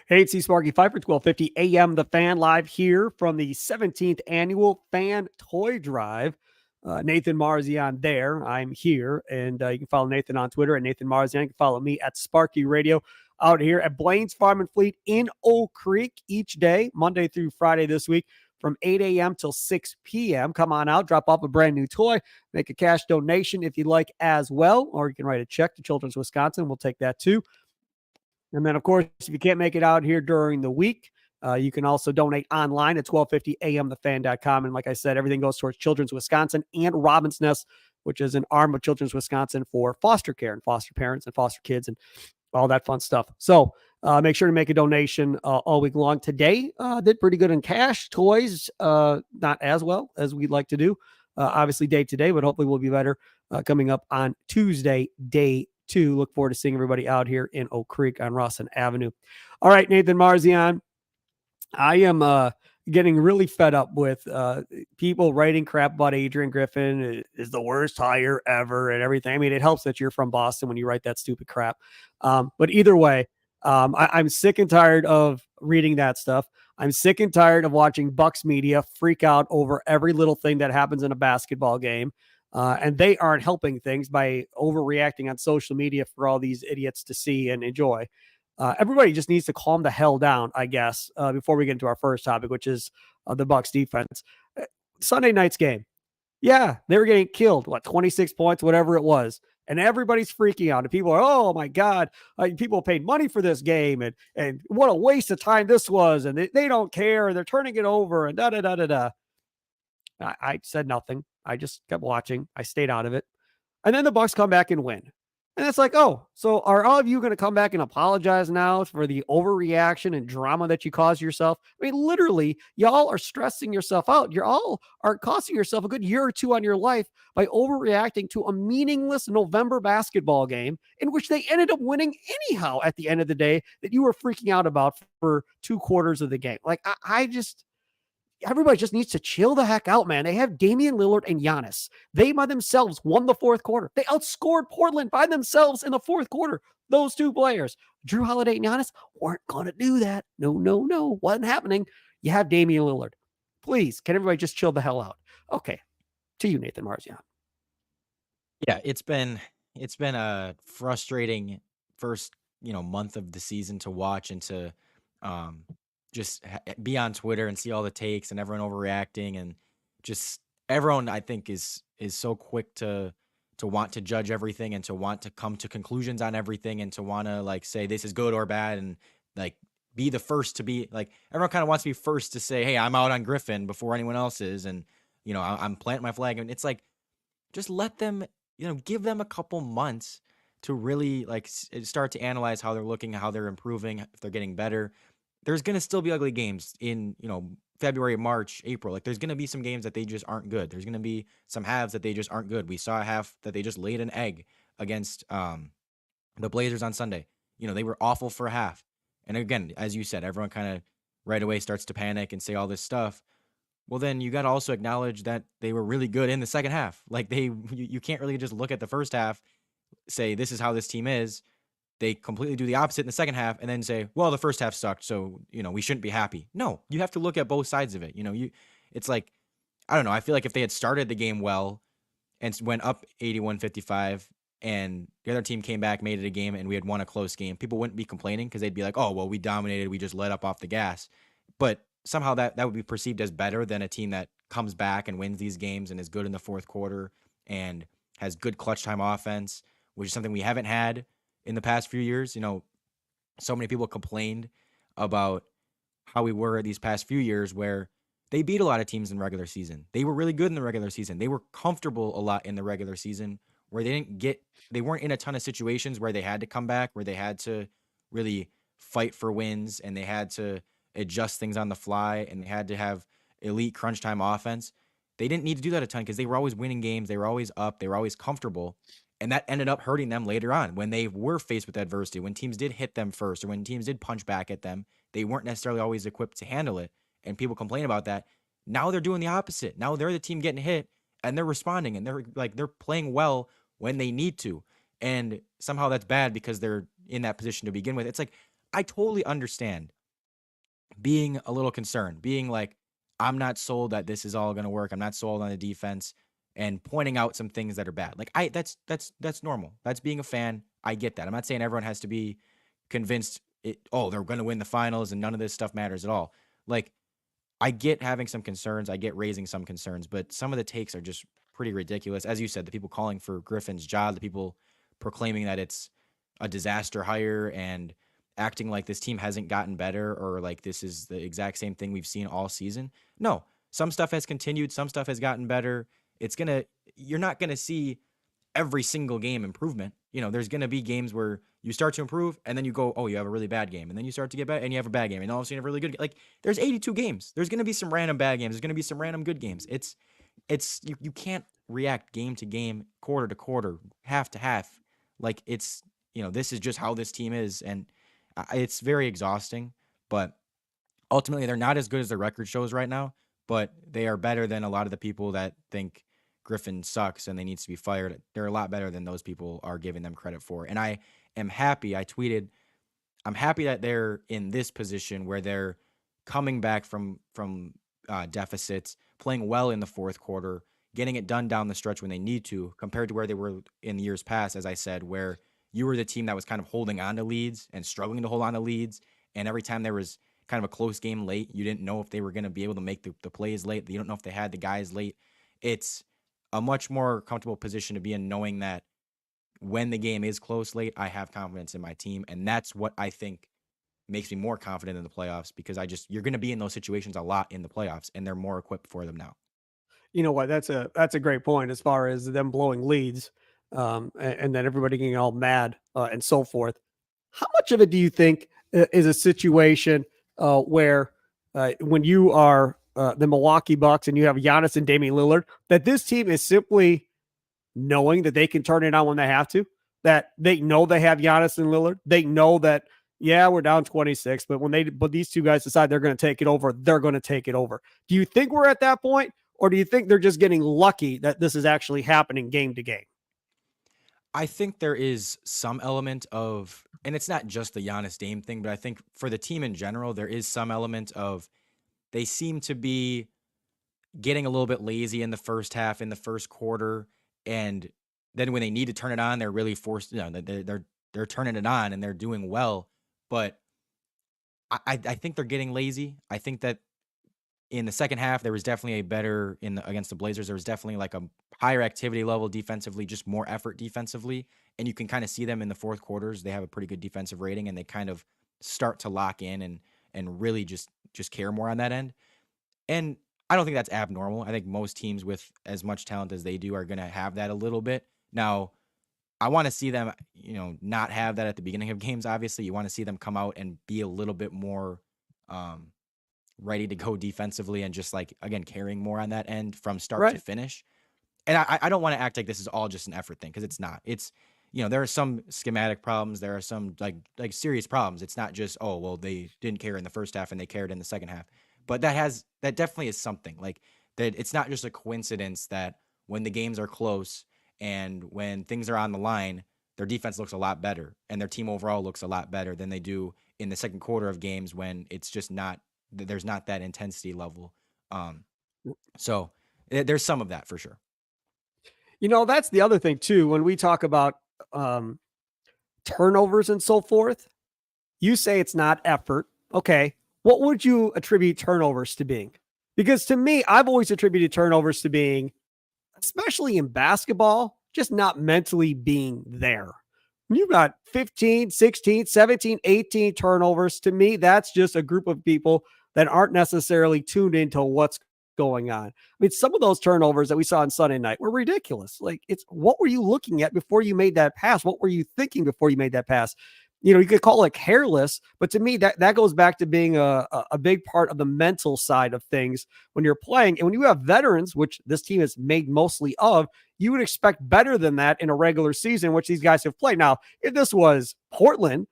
Hey, it's Sparky, Fifer, 1250 AM, The Fan, live here from the 17th annual Fan Toy Drive. Nathan Marzion there. I'm here, and you can follow Nathan on Twitter at Nathan Marzion. You can follow me at Sparky Radio out here at Blaine's Farm and Fleet in Oak Creek each day, Monday through Friday this week from 8 a.m. till 6 p.m. Come on out, drop off a brand new toy, make a cash donation if you'd like as well, or you can write a check to Children's Wisconsin. We'll take that too. And then, of course, if you can't make it out here during the week, you can also donate online at 1250amthefan.com. And like I said, everything goes towards Children's Wisconsin and Robin's Nest, which is an arm of Children's Wisconsin for foster care and foster parents and foster kids and all that fun stuff. So make sure to make a donation all week long. Today, did pretty good in cash. Toys, not as well as we'd like to do. Obviously, day to day, but hopefully we'll be better coming up on Tuesday, day 2. Look forward to seeing everybody out here in Oak Creek on Rawson Avenue. All right, Nathan Marzion. I am getting really fed up with people writing crap about Adrian Griffin is the worst hire ever and everything. I mean, it helps that you're from Boston when you write that stupid crap. But either way, I'm sick and tired of reading that stuff. I'm sick and tired of watching Bucks media freak out over every little thing that happens in a basketball game. And they aren't helping things by overreacting on social media for all these idiots to see and enjoy. Everybody just needs to calm the hell down, I guess, before we get into our first topic, which is the Bucks defense. Sunday night's game. Yeah, they were getting killed. 26 points, whatever it was. And everybody's freaking out. And people are, oh, my God, people paid money for this game. And what a waste of time this was. And they don't care. And they're turning it over and da-da-da-da-da. I said nothing. I just kept watching. I stayed out of it. And then the Bucks come back and win. And it's like, oh, so are all of you going to come back and apologize now for the overreaction and drama that you caused yourself? I mean, literally, y'all are stressing yourself out. You all are costing yourself a good year or two on your life by overreacting to a meaningless November basketball game in which they ended up winning anyhow at the end of the day that you were freaking out about for 2 quarters of the game. Like, everybody just needs to chill the heck out, man. They have Damian Lillard and Giannis. They by themselves won the fourth quarter. They outscored Portland by themselves in the fourth quarter. Those 2 players, Drew Holiday and Giannis, weren't going to do that. No. Wasn't happening. You have Damian Lillard. Please, can everybody just chill the hell out? Okay. To you, Nathan Marzion. Yeah, it's been a frustrating first, month of the season to watch and to just be on Twitter and see all the takes and everyone overreacting and just everyone I think is so quick to want to judge everything and to want to come to conclusions on everything and to want to say this is good or bad and be the first to be everyone kind of wants to be first to say, hey, I'm out on Griffin before anyone else is. And, I'm planting my flag. And it's just let them, give them a couple months to really start to analyze how they're looking, how they're improving, if they're getting better. There's going to still be ugly games in, February, March, April. There's going to be some games that they just aren't good. There's going to be some halves that they just aren't good. We saw a half that they just laid an egg against the Blazers on Sunday. They were awful for a half. And again, as you said, everyone kind of right away starts to panic and say all this stuff. Well, then you got to also acknowledge that they were really good in the second half. You can't really just look at the first half, say this is how this team is. They completely do the opposite in the second half and then say, well, the first half sucked, so, we shouldn't be happy. No, you have to look at both sides of it. It's I don't know. I feel like if they had started the game well and went up 81-55 and the other team came back, made it a game, and we had won a close game, people wouldn't be complaining because they'd be like, oh, well, we dominated. We just let up off the gas. But somehow that would be perceived as better than a team that comes back and wins these games and is good in the fourth quarter and has good clutch time offense, which is something we haven't had in the past few years. So many people complained about how we were these past few years where they beat a lot of teams in regular season. They were really good in the regular season. They were comfortable a lot in the regular season where they weren't in a ton of situations where they had to come back, where they had to really fight for wins and they had to adjust things on the fly and they had to have elite crunch time offense. They didn't need to do that a ton because they were always winning games. They were always up. They were always comfortable. And that ended up hurting them later on when they were faced with adversity, when teams did hit them first or when teams did punch back at them. They weren't necessarily always equipped to handle it. And people complain about that. Now they're doing the opposite. Now they're the team getting hit and they're responding and they're playing well when they need to. And somehow that's bad because they're in that position to begin with. It's I totally understand being a little concerned, being like, I'm not sold that this is all going to work. I'm not sold on the defense, and pointing out some things that are bad. Like that's normal. That's being a fan. I get that. I'm not saying everyone has to be convinced they're going to win the finals and none of this stuff matters at all. Like, I get having some concerns. I get raising some concerns, but some of the takes are just pretty ridiculous. As you said, the people calling for Griffin's job, the people proclaiming that it's a disaster hire and acting like this team hasn't gotten better or like this is the exact same thing we've seen all season. No, some stuff has continued, some stuff has gotten better. You're not going to see every single game improvement. There's going to be games where you start to improve and then you go, oh, you have a really bad game. And then you start to get bad and you have a bad game. And all of a sudden you have a really good game. Like, there's 82 games. There's going to be some random bad games. There's going to be some random good games. You can't react game to game, quarter to quarter, half to half. Like, this is just how this team is. And it's very exhausting. But ultimately, they're not as good as their record shows right now. But they are better than a lot of the people that think Griffin sucks and they needs to be fired. They're a lot better than those people are giving them credit for. And I am happy. I tweeted, I'm happy that they're in this position where they're coming back from deficits, playing well in the fourth quarter, getting it done down the stretch when they need to, compared to where they were in the years past, as I said, where you were the team that was kind of holding on to leads and struggling to hold on to leads. And every time there was kind of a close game late, you didn't know if they were going to be able to make the plays late. You don't know if they had the guys late. It's a much more comfortable position to be in, knowing that when the game is close late, I have confidence in my team. And that's what I think makes me more confident in the playoffs, because you're going to be in those situations a lot in the playoffs, and they're more equipped for them now. You know what? That's a great point as far as them blowing leads, and then everybody getting all mad and so forth. How much of it do you think is a situation where when you are the Milwaukee Bucks and you have Giannis and Damian Lillard, that this team is simply knowing that they can turn it on when they have to, that they know they have Giannis and Lillard. They know that, yeah, we're down 26, but these two guys decide they're going to take it over, they're going to take it over. Do you think we're at that point, or do you think they're just getting lucky that this is actually happening game to game? I think there is some element of, and it's not just the Giannis Dame thing, but I think for the team in general, there is some element of they seem to be getting a little bit lazy in the first half, in the first quarter, and then when they need to turn it on, they're really forced. They're turning it on and they're doing well, but I think they're getting lazy. I think that in the second half, there was definitely against the Blazers. There was definitely like a higher activity level defensively, just more effort defensively. And you can kind of see them in the fourth quarters. They have a pretty good defensive rating, and they kind of start to lock in and really just care more on that end. And I don't think that's abnormal. I think most teams with as much talent as they do are going to have that a little bit. Now, I want to see them, not have that at the beginning of games. Obviously, you want to see them come out and be a little bit more ready to go defensively, and just like, again, carrying more on that end from start to finish. And I don't want to act like this is all just an effort thing, because it's not. It's, there are some schematic problems. There are some like serious problems. It's not just, oh, well, they didn't care in the first half and they cared in the second half. But that definitely is something, like that. It's not just a coincidence that when the games are close and when things are on the line, their defense looks a lot better and their team overall looks a lot better than they do in the second quarter of games, when it's just not, there's not that intensity level. So there's some of that for sure. That's the other thing too. When we talk about turnovers and so forth, you say it's not effort. Okay. What would you attribute turnovers to being? Because to me, I've always attributed turnovers to being, especially in basketball, just not mentally being there. When you've got 15, 16, 17, 18 turnovers, to me, that's just a group of people that aren't necessarily tuned into what's going on. I mean, some of those turnovers that we saw on Sunday night were ridiculous. Like, it's what were you looking at before you made that pass? What were you thinking before you made that pass? You could call it careless, but to me, that goes back to being a big part of the mental side of things when you're playing. And when you have veterans, which this team is made mostly of, you would expect better than that in a regular season, which these guys have played. Now, if this was Portland,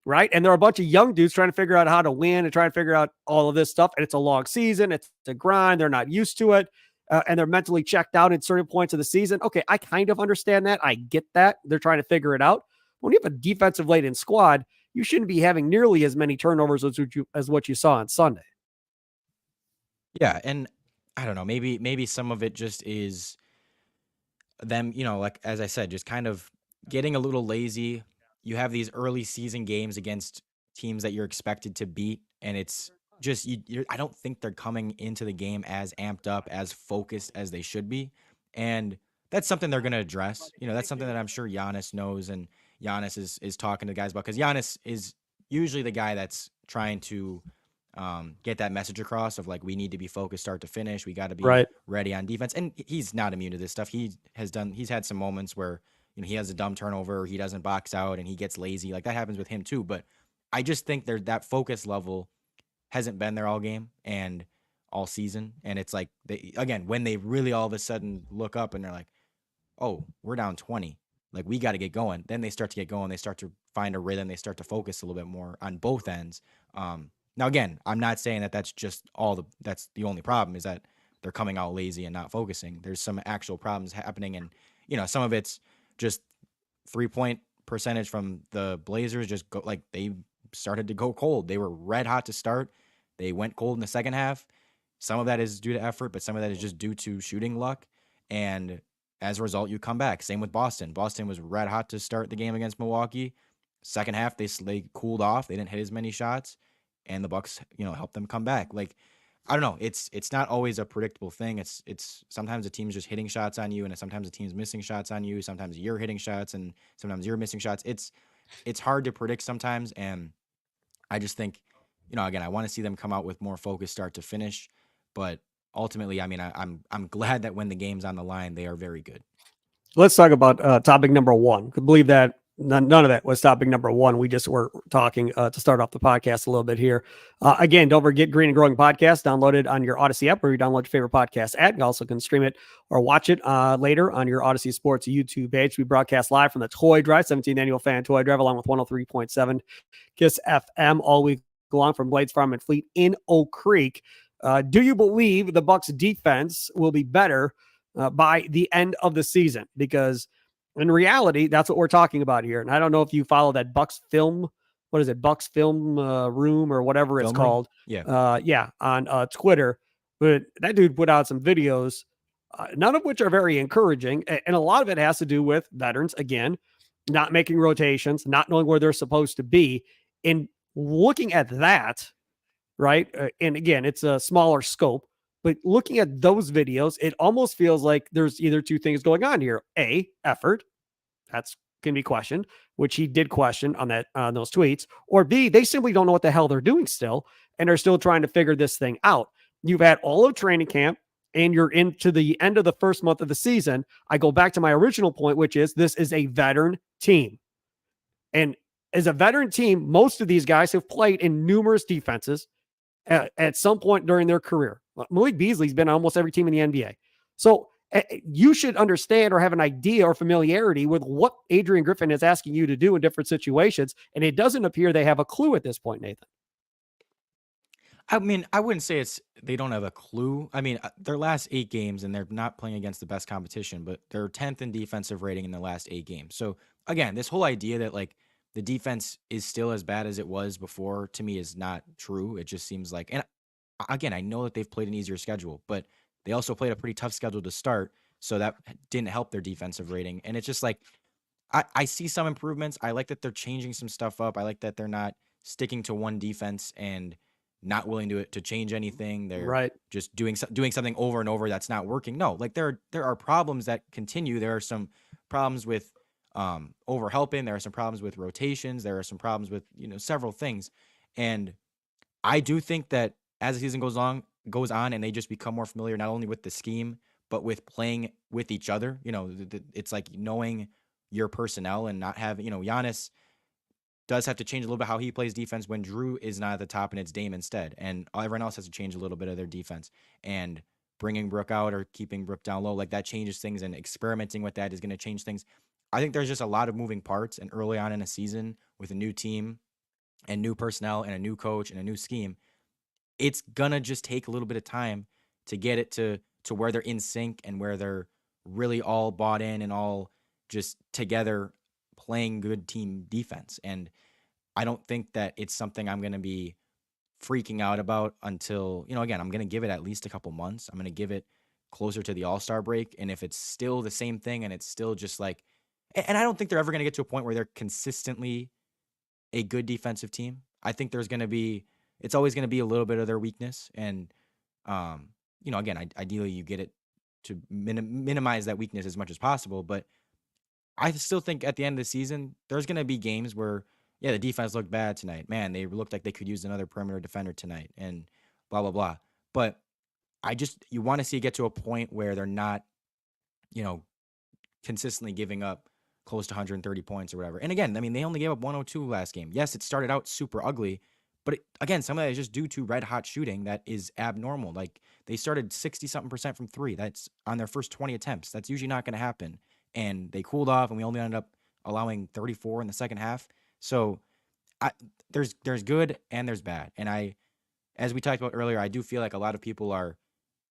right, and there are a bunch of young dudes trying to figure out how to win and trying to figure out all of this stuff, and it's a long season, it's a grind, they're not used to it, and they're mentally checked out at certain points of the season. Okay, I kind of understand that. I get that. They're trying to figure it out. When you have a defensive laden squad, you shouldn't be having nearly as many turnovers as what you saw on Sunday. Yeah, and I don't know, maybe some of it just is them, like as I said, just kind of getting a little lazy. You have these early season games against teams that you're expected to beat, and it's just I don't think they're coming into the game as amped up, as focused as they should be, and that's something they're going to address. That's something that I'm sure Giannis knows, and Giannis is talking to guys about, because Giannis is usually the guy that's trying to get that message across of like, we need to be focused start to finish. We got to be Right. ready on defense. And he's not immune to this stuff. He's had some moments where, he has a dumb turnover, or he doesn't box out and he gets lazy. Like, that happens with him too. But I just think that focus level hasn't been there all game and all season. And it's like, when they really all of a sudden look up and they're like, oh, we're down 20. Like, we got to get going. Then they start to get going. They start to find a rhythm. They start to focus a little bit more on both ends. Now, again, I'm not saying that that's the only problem, is that they're coming out lazy and not focusing. There's some actual problems happening. And, some of it's just 3-point percentage from the Blazers just go, like, they started to go cold. They were red hot to start. They went cold in the second half. Some of that is due to effort, but some of that is just due to shooting luck. And as a result, you come back. Same with Boston. Boston was red hot to start the game against Milwaukee. Second half, they cooled off. They didn't hit as many shots, and the Bucks, helped them come back. Like, I don't know. It's not always a predictable thing. It's sometimes the team's just hitting shots on you, and sometimes the team's missing shots on you. Sometimes you're hitting shots, and sometimes you're missing shots. It's hard to predict sometimes, and I just think, again, I want to see them come out with more focus start to finish, but ultimately, I mean, I'm glad that when the game's on the line, they are very good. Let's talk about topic number one. Could believe that none of that was topic number one. We just were talking to start off the podcast a little bit here. Again, don't forget Green and Growing Podcast. Download it on your Odyssey app, where you download your favorite podcast app. You also can stream it or watch it later on your Odyssey Sports YouTube page. We broadcast live from the Toy Drive, 17th Annual Fan Toy Drive, along with 103.7 KISS FM all week long from Blades Farm and Fleet in Oak Creek. Do you believe the Bucks defense will be better by the end of the season? Because in reality, that's what we're talking about here. And I don't know if you follow that Bucks film. What is it? Bucks film room or whatever it's called. Yeah. On Twitter. But that dude put out some videos, none of which are very encouraging. And a lot of it has to do with veterans, again, not making rotations, not knowing where they're supposed to be. And looking at that, right? And again, it's a smaller scope, but looking at those videos, it almost feels like there's either two things going on here. A, effort, that's can be questioned, which he did question on those tweets, or B, they simply don't know what the hell they're doing still, and are still trying to figure this thing out. You've had all of training camp, and you're into the end of the first month of the season. I go back to my original point, which is this is a veteran team. And as a veteran team, most of these guys have played in numerous defenses at some point during their career. Malik Beasley's been on almost every team in the NBA. So you should understand or have an idea or familiarity with what Adrian Griffin is asking you to do in different situations. And it doesn't appear they have a clue at this point, Nathan. I mean, I wouldn't say they don't have a clue. I mean, their last 8 games, and they're not playing against the best competition, but they're 10th in defensive rating in the last 8 games. So again, this whole idea that like the defense is still as bad as it was before, to me, is not true. It just seems like, and again, I know that they've played an easier schedule, but they also played a pretty tough schedule to start, so that didn't help their defensive rating. And it's just like, I see some improvements. I like that they're changing some stuff up. I like that they're not sticking to one defense and not willing to change anything. They're just doing something over and over that's not working. No, like there are problems that continue. There are some problems with over helping. There are some problems with rotations. There are some problems with several things. And I do think that as the season goes on and they just become more familiar, not only with the scheme, but with playing with each other, it's like knowing your personnel and not having, Giannis does have to change a little bit how he plays defense when Drew is not at the top and it's Dame instead. And everyone else has to change a little bit of their defense, and bringing Brook out or keeping Brook down low, like that changes things, and experimenting with that is going to change things. I think there's just a lot of moving parts, and early on in a season with a new team and new personnel and a new coach and a new scheme, it's gonna just take a little bit of time to get it to where they're in sync and where they're really all bought in and all just together playing good team defense. And I don't think that it's something I'm going to be freaking out about until, again, I'm going to give it at least a couple months. I'm going to give it closer to the All-Star break. And if it's still the same thing and it's still just like, and I don't think they're ever going to get to a point where they're consistently a good defensive team. I think it's always going to be a little bit of their weakness. And, again, ideally you get it to minimize that weakness as much as possible. But I still think at the end of the season, there's going to be games where, yeah, the defense looked bad tonight. Man, they looked like they could use another perimeter defender tonight and blah, blah, blah. But you want to see it get to a point where they're not, consistently giving up close to 130 points or whatever. And again, I mean, they only gave up 102 last game. Yes, it started out super ugly, but again, some of that is just due to red hot shooting that is abnormal. Like they started 60 something percent from three. That's on their first 20 attempts. That's usually not going to happen. And they cooled off, and we only ended up allowing 34 in the second half. So there's good and there's bad. And as we talked about earlier, I do feel like a lot of people are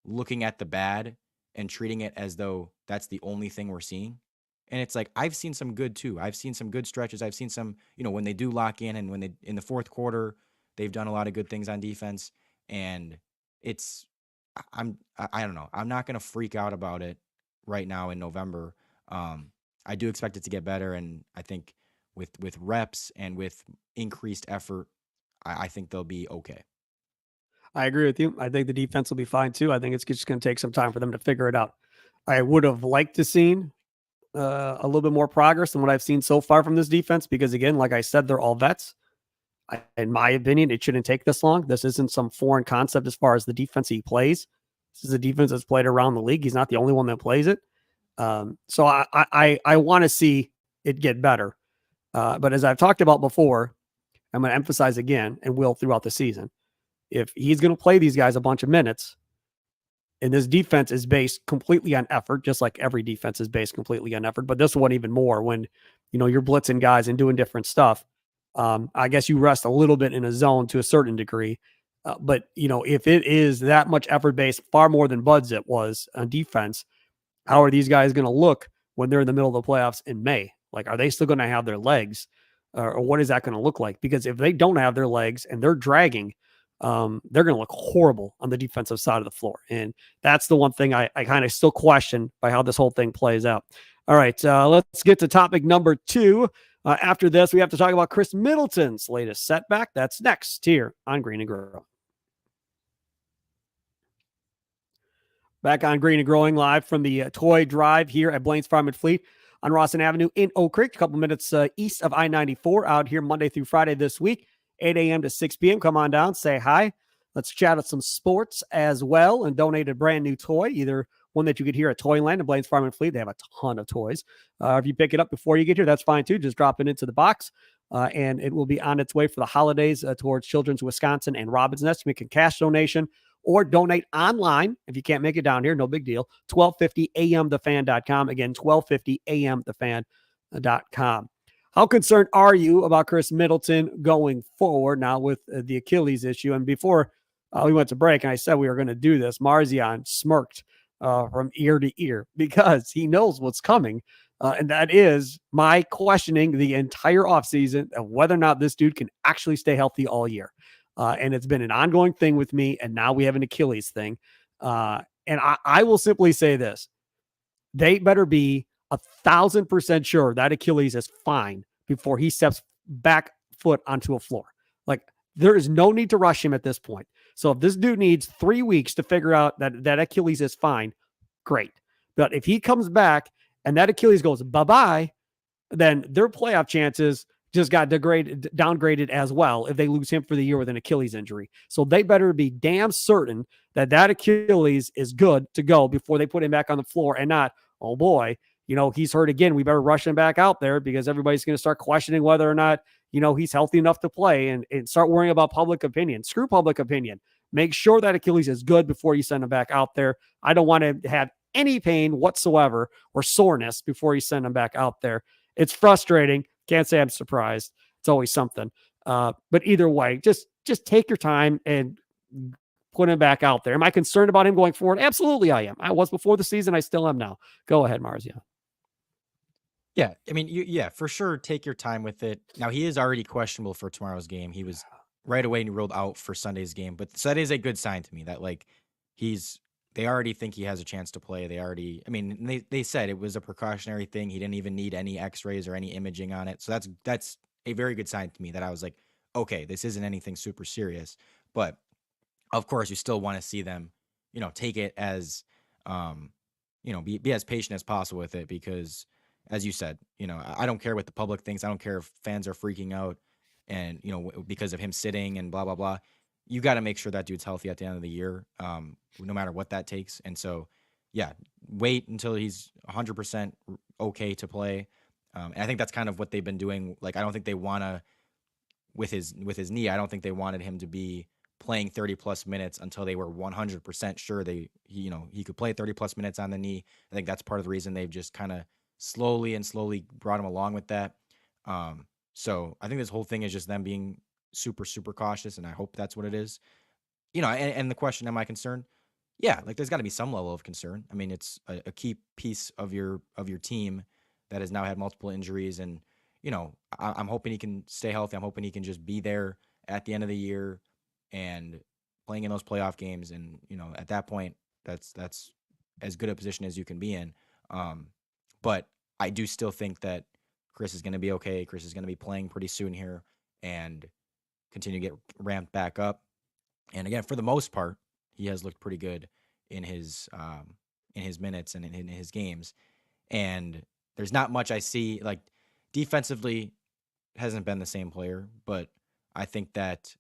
looking at the bad and treating it as though that's the only thing we're seeing. And it's like, I've seen some good too. I've seen some good stretches. I've seen some, when they do lock in and when they, in the fourth quarter, they've done a lot of good things on defense. And I don't know. I'm not going to freak out about it right now in November. I do expect it to get better. And I think with reps and with increased effort, I think they'll be okay. I agree with you. I think the defense will be fine too. I think it's just going to take some time for them to figure it out. I would have liked to seen a little bit more progress than what I've seen so far from this defense, because again, like I said, they're all vets. In my opinion, it shouldn't take this long. This isn't some foreign concept as far as the defense he plays. This is a defense that's played around the league. He's not the only one that plays it. So I want to see it get better. But as I've talked about before, I'm going to emphasize again, and will throughout the season, if he's going to play these guys a bunch of minutes, and this defense is based completely on effort, just like every defense is based completely on effort, but this one even more when, you're blitzing guys and doing different stuff. I guess you rest a little bit in a zone to a certain degree. But, if it is that much effort based, far more than Bud's it was on defense, how are these guys going to look when they're in the middle of the playoffs in May? Like, are they still going to have their legs? Or what is that going to look like? Because if they don't have their legs and they're dragging, they're going to look horrible on the defensive side of the floor. And that's the one thing I kind of still question by how this whole thing plays out. All right, let's get to topic number 2. After this, we have to talk about Khris Middleton's latest setback. That's next here on Green and Grow. Back on Green and Growing, live from the Toy Drive here at Blaine's Farm and Fleet on Rawson Avenue in Oak Creek, a couple minutes east of I-94, out here Monday through Friday this week, 8 a.m. to 6 p.m. Come on down, say hi. Let's chat about some sports as well and donate a brand new toy, either one that you could hear at Toyland and Blaine's Farm and Fleet. They have a ton of toys. If you pick it up before you get here, that's fine too. Just drop it into the box, and it will be on its way for the holidays towards Children's Wisconsin and Robin's Nest. You make a cash donation or donate online if you can't make it down here. No big deal. 1250amthefan.com. Again, 1250amthefan.com. How concerned are you about Khris Middleton going forward now with the Achilles issue? And before we went to break and I said we were going to do this, Marzion smirked from ear to ear because he knows what's coming. And that is my questioning the entire offseason of whether or not this dude can actually stay healthy all year. And it's been an ongoing thing with me. And now we have an Achilles thing. And I will simply say this. They better be 1,000% sure that Achilles is fine before he steps back foot onto a floor. Like, there is no need to rush him at this point. So if this dude needs 3 weeks to figure out that Achilles is fine, great. But if he comes back and that Achilles goes bye-bye, then their playoff chances just got downgraded as well if they lose him for the year with an Achilles injury. So they better be damn certain that Achilles is good to go before they put him back on the floor, and not, oh boy, he's hurt again. We better rush him back out there, because everybody's going to start questioning whether or not, he's healthy enough to play, and start worrying about public opinion. Screw public opinion. Make sure that Achilles is good before you send him back out there. I don't want to have any pain whatsoever or soreness before you send him back out there. It's frustrating. Can't say I'm surprised. It's always something. But either way, just take your time and put him back out there. Am I concerned about him going forward? Absolutely I am. I was before the season. I still am now. Go ahead, Marzion. Yeah, I mean, yeah, for sure, take your time with it. Now he is already questionable for tomorrow's game. He was right away ruled out for Sunday's game, but so that is a good sign to me that like he's they already think he has a chance to play. They already, I mean, they said it was a precautionary thing. He didn't even need any X-rays or any imaging on it. So that's a very good sign to me that I was like, okay, this isn't anything super serious. But of course, you still want to see them, take it as, um, be as patient as possible with it because, as you said, I don't care what the public thinks. I don't care if fans are freaking out and, because of him sitting and blah, blah, blah. You got to make sure that dude's healthy at the end of the year, no matter what that takes. And so, yeah, wait until he's 100% okay to play. And I think that's kind of what they've been doing. Like, I don't think they want to, with his knee, I don't think they wanted him to be playing 30 plus minutes until they were 100% sure he could play 30 plus minutes on the knee. I think that's part of the reason they've just kind of slowly brought him along with that. So I think this whole thing is just them being super, super cautious, and I hope that's what it is. And the question, am I concerned? Yeah, like there's got to be some level of concern. I mean, it's a key piece of your team that has now had multiple injuries, and I'm hoping he can stay healthy. I'm hoping he can just be there at the end of the year and playing in those playoff games. And at that point, that's as good a position as you can be in. But I do still think that Khris is going to be okay. Khris is going to be playing pretty soon here and continue to get ramped back up. And again, for the most part, he has looked pretty good in his minutes and in his games. And there's not much I see like defensively hasn't been the same player, but I think that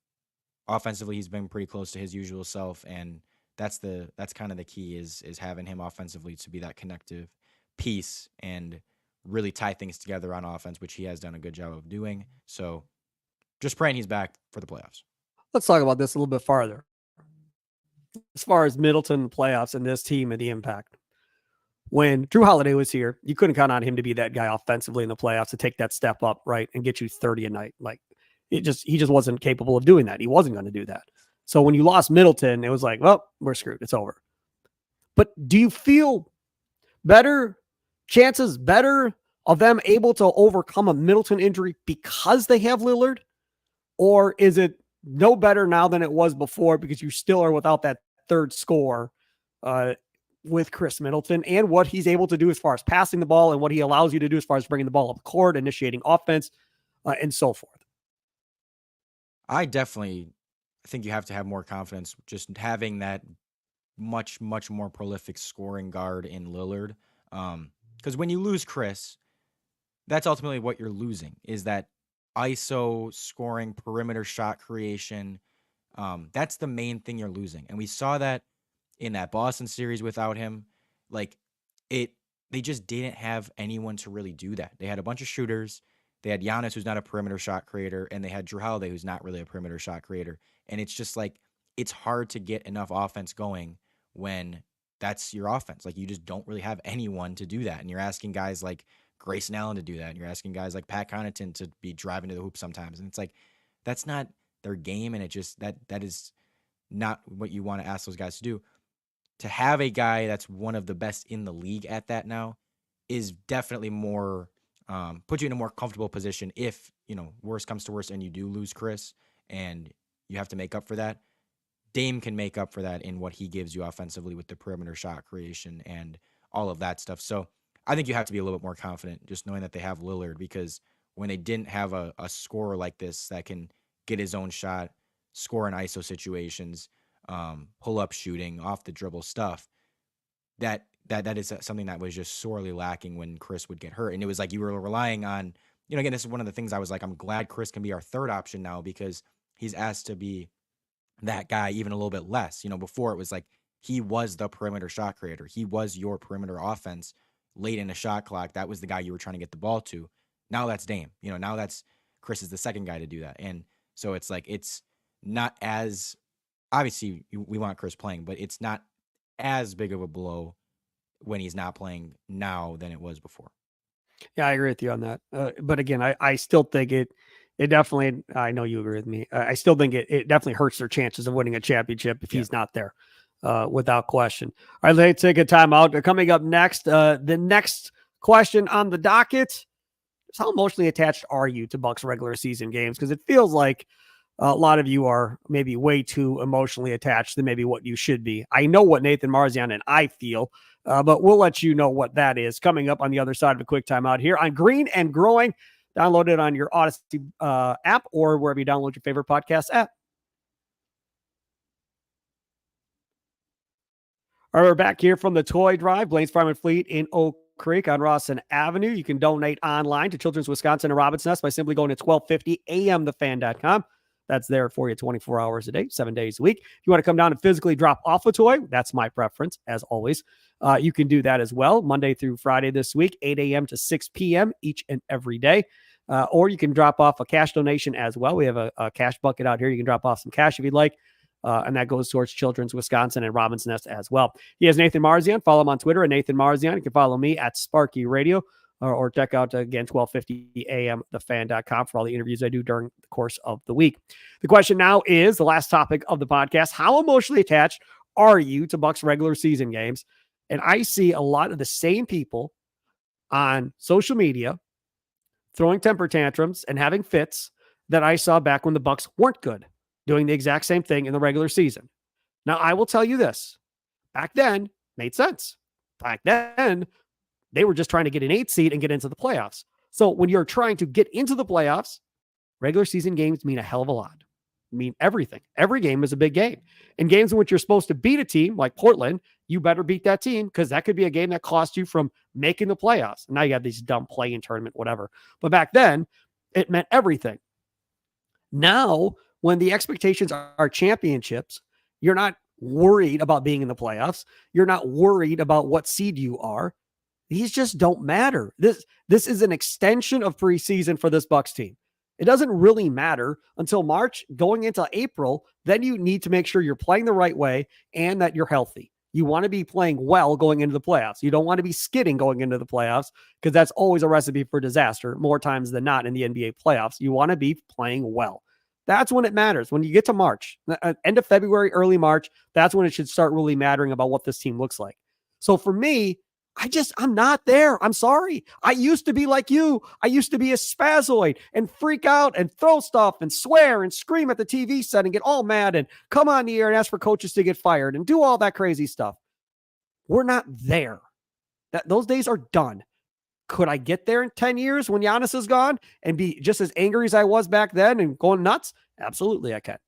offensively he's been pretty close to his usual self, and that's kind of the key is having him offensively to be that connective piece and really tie things together on offense, which he has done a good job of doing. So just praying he's back for the playoffs. Let's talk about this a little bit farther. As far as Middleton playoffs and this team and the impact. When Drew Holiday was here, you couldn't count on him to be that guy offensively in the playoffs to take that step up, right, and get you 30 a night. Like he just wasn't capable of doing that. He wasn't going to do that. So when you lost Middleton, it was like, well, we're screwed. It's over. But do you feel chances of them able to overcome a Middleton injury because they have Lillard? Or is it no better now than it was before because you still are without that third score with Khris Middleton and what he's able to do as far as passing the ball and what he allows you to do as far as bringing the ball up the court, initiating offense, and so forth? I definitely think you have to have more confidence just having that much, much more prolific scoring guard in Lillard. Because when you lose Khris, that's ultimately what you're losing is that ISO scoring, perimeter shot creation. That's the main thing you're losing. And we saw that in that Boston series without him. Like they just didn't have anyone to really do that. They had a bunch of shooters. They had Giannis, who's not a perimeter shot creator, and they had Drew Holiday, who's not really a perimeter shot creator. And it's just like, it's hard to get enough offense going when that's your offense. Like you just don't really have anyone to do that. And you're asking guys like Grayson Allen to do that. And you're asking guys like Pat Connaughton to be driving to the hoop sometimes. And it's like, that's not their game. And it just, that is not what you want to ask those guys to do. To have a guy that's one of the best in the league at that now is definitely more, put you in a more comfortable position if, worst comes to worst and you do lose Khris and you have to make up for that. Dame can make up for that in what he gives you offensively with the perimeter shot creation and all of that stuff. So I think you have to be a little bit more confident just knowing that they have Lillard, because when they didn't have a scorer like this that can get his own shot, score in ISO situations, pull up shooting, off the dribble stuff, that is something that was just sorely lacking when Khris would get hurt. And it was like you were relying on, again, this is one of the things I was like, I'm glad Khris can be our third option now because he's asked to be that guy even a little bit less. Before it was like he was the perimeter shot creator. He was your perimeter offense late in the shot clock. That was the guy you were trying to get the ball to. Now that's Dame. Now that's Khris is the second guy to do that. And so it's like, it's not as, obviously we want Khris playing, but it's not as big of a blow when he's not playing now than it was before. Yeah, I agree with you on that. But again, I still think it definitely, I know you agree with me. I still think it definitely hurts their chances of winning a championship if he's not there, without question. All right, let's take a time out. Coming up next, the next question on the docket is how emotionally attached are you to Bucks regular season games? Because it feels like a lot of you are maybe way too emotionally attached than maybe what you should be. I know what Nathan Marzion and I feel, but we'll let you know what that is coming up on the other side of a quick timeout here on Green and Growing. Download it on your Odyssey app or wherever you download your favorite podcast app. All right, we're back here from the Toy Drive, Blaine's Farm and Fleet in Oak Creek on Rawson Avenue. You can donate online to Children's Wisconsin and Robin's Nest by simply going to 1250amthefan.com. That's there for you 24 hours a day, 7 days a week. If you want to come down and physically drop off a toy, that's my preference, as always. You can do that as well, Monday through Friday this week, 8 a.m. to 6 p.m. each and every day. Or you can drop off a cash donation as well. We have a cash bucket out here. You can drop off some cash if you'd like. And that goes towards Children's Wisconsin and Robin's Nest as well. He has Nathan Marzion. Follow him on Twitter at Nathan Marzion. You can follow me at Sparky Radio or check out, again, 1250amthefan.com for all the interviews I do during the course of the week. The question now is the last topic of the podcast. How emotionally attached are you to Bucks regular season games? And I see a lot of the same people on social media throwing temper tantrums and having fits that I saw back when the Bucks weren't good, doing the exact same thing in the regular season. Now, I will tell you this. Back then, made sense. Back then, they were just trying to get an 8 seed and get into the playoffs. So when you're trying to get into the playoffs, regular season games mean a hell of a lot. Mean everything. Every game is a big game. In games in which you're supposed to beat a team like Portland, you better beat that team because that could be a game that cost you from making the playoffs. Now you got these dumb play-in tournament, whatever. But back then, it meant everything. Now, when the expectations are championships, you're not worried about being in the playoffs. You're not worried about what seed you are. These just don't matter. This is an extension of preseason for this Bucks team. It doesn't really matter until March, going into April. Then you need to make sure you're playing the right way and that you're healthy. You want to be playing well going into the playoffs. You don't want to be skidding going into the playoffs because that's always a recipe for disaster more times than not in the NBA playoffs. You want to be playing well. That's when it matters. When you get to March, end of February, early March, that's when it should start really mattering about what this team looks like. So for me, I'm not there. I'm sorry. I used to be like you. I used to be a spazoid and freak out and throw stuff and swear and scream at the TV set and get all mad and come on the air and ask for coaches to get fired and do all that crazy stuff. We're not there. Those days are done. Could I get there in 10 years when Giannis is gone and be just as angry as I was back then and going nuts? Absolutely, I can.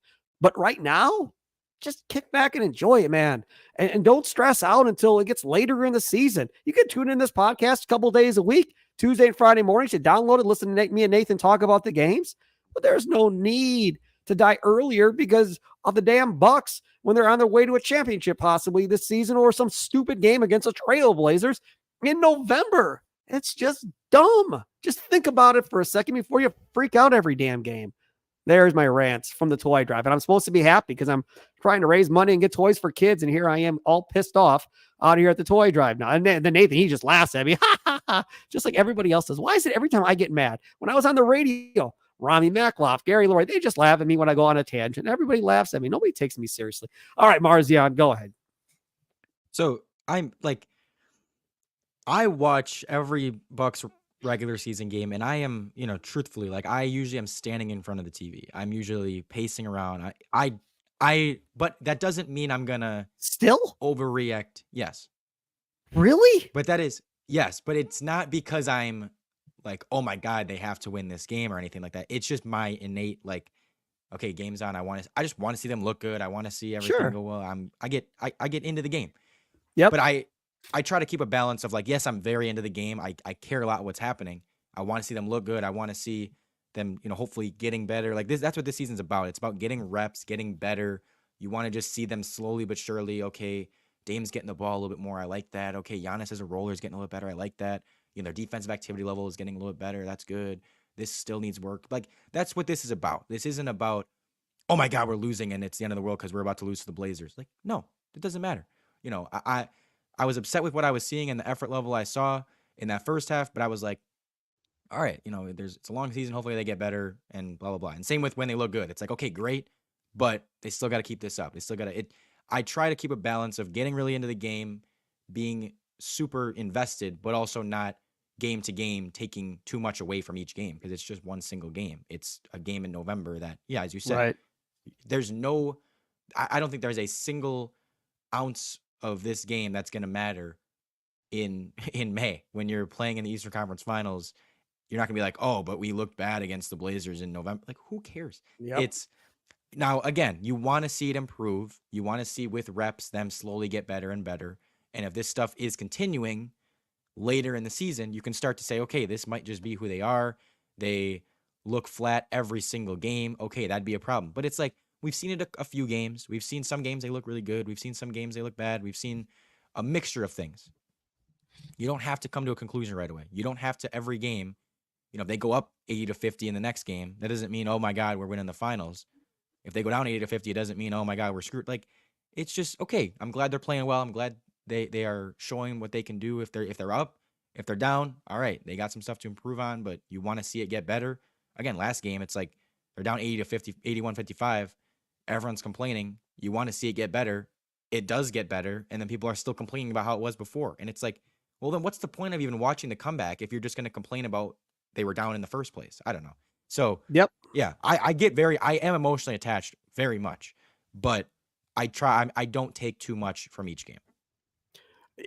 But right now, just kick back and enjoy it, man. And don't stress out until it gets later in the season. You can tune in this podcast a couple days a week, Tuesday and Friday mornings. You download it, listen to me and Nathan talk about the games. But there's no need to die earlier because of the damn Bucks when they're on their way to a championship possibly this season or some stupid game against the Trailblazers in November. It's just dumb. Just think about it for a second before you freak out every damn game. There's my rants from the Toy Drive. And I'm supposed to be happy because I'm trying to raise money and get toys for kids. And here I am all pissed off out here at the Toy Drive now. And then Nathan, he just laughs at me. Just like everybody else does. Why is it every time I get mad? When I was on the radio, Rami Makloff, Gary Laurie, they just laugh at me when I go on a tangent. Everybody laughs at me. Nobody takes me seriously. All right, Marzion, go ahead. So I'm like, I watch every Bucks regular season game, and I am, truthfully, like I usually am standing in front of the TV. I'm usually pacing around. But that doesn't mean I'm gonna still overreact. Yes. Really? But yes, but it's not because I'm like, oh my God, they have to win this game or anything like that. It's just my innate, like, okay, game's on. I just want to see them look good. I want to see everything go well. I get into the game. Yep. But I try to keep a balance of like, yes, I'm very into the game. I care a lot what's happening. I want to see them look good. I want to see them, hopefully getting better. Like that's what this season's about. It's about getting reps, getting better. You want to just see them slowly but surely. Okay, Dame's getting the ball a little bit more. I like that. Okay, Giannis as a roller is getting a little bit better. I like that. Their defensive activity level is getting a little bit better. That's good. This still needs work. Like that's what this is about. This isn't about, oh my God, we're losing and it's the end of the world because we're about to lose to the Blazers. Like, no, it doesn't matter. I was upset with what I was seeing and the effort level I saw in that first half, but I was like, all right, it's a long season. Hopefully they get better and blah, blah, blah. And same with when they look good. It's like, okay, great, but they still got to keep this up. They still got to, I try to keep a balance of getting really into the game, being super invested, but also not, game to game taking too much away from each game, because it's just one single game. It's a game in November that, yeah, as you said, Right. there's no, I don't think there's a single ounce of this game that's going to matter in May when you're playing in the Eastern Conference Finals. You're not gonna be like, oh, but we looked bad against the Blazers in November. Like, who cares? Yep. It's now, again, you want to see it improve. You want to see with reps them slowly get better and better. And if this stuff is continuing later in the season, you can start to say, okay, this might just be who they are. They look flat every single game. Okay, that'd be a problem. But it's like, we've seen it a few games. We've seen some games they look really good. We've seen some games they look bad. We've seen a mixture of things. You don't have to come to a conclusion right away. You don't have to every game. If they go up 80-50 in the next game, that doesn't mean, oh my God, we're winning the finals. If they go down 80-50, it doesn't mean, oh my God, we're screwed. Like, it's just, okay, I'm glad they're playing well. I'm glad they are showing what they can do if they're up. If they're down, all right, they got some stuff to improve on, but you want to see it get better. Again, last game, it's like they're down 80-50, 81-55. Everyone's complaining. You want to see it get better. It does get better, and then people are still complaining about how it was before. And it's like, well, then what's the point of even watching the comeback if you're just going to complain about they were down in the first place? I don't know. So, yep. Yeah, I am emotionally attached very much, but I don't take too much from each game.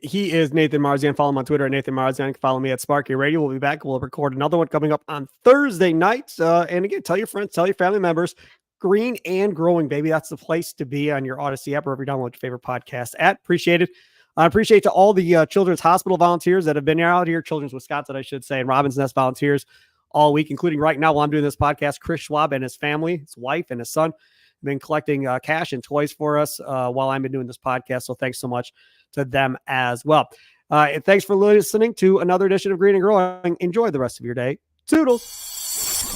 He is Nathan Marzion. Follow him on Twitter at Nathan Marzion. Follow me at Sparky Radio. We'll be back. We'll record another one coming up on Thursday night. And again, tell your friends, tell your family members, Green and Growing, baby. That's the place to be on your Odyssey app or wherever you download your favorite podcast at. Appreciate it. I appreciate to all the Children's Hospital volunteers that have been out here, Children's Wisconsin, I should say, and Robin's Nest volunteers all week, including right now while I'm doing this podcast, Chris Schwab and his family, his wife and his son, have been collecting cash and toys for us while I've been doing this podcast. So thanks so much to them as well. And thanks for listening to another edition of Green and Growing. Enjoy the rest of your day. Toodles.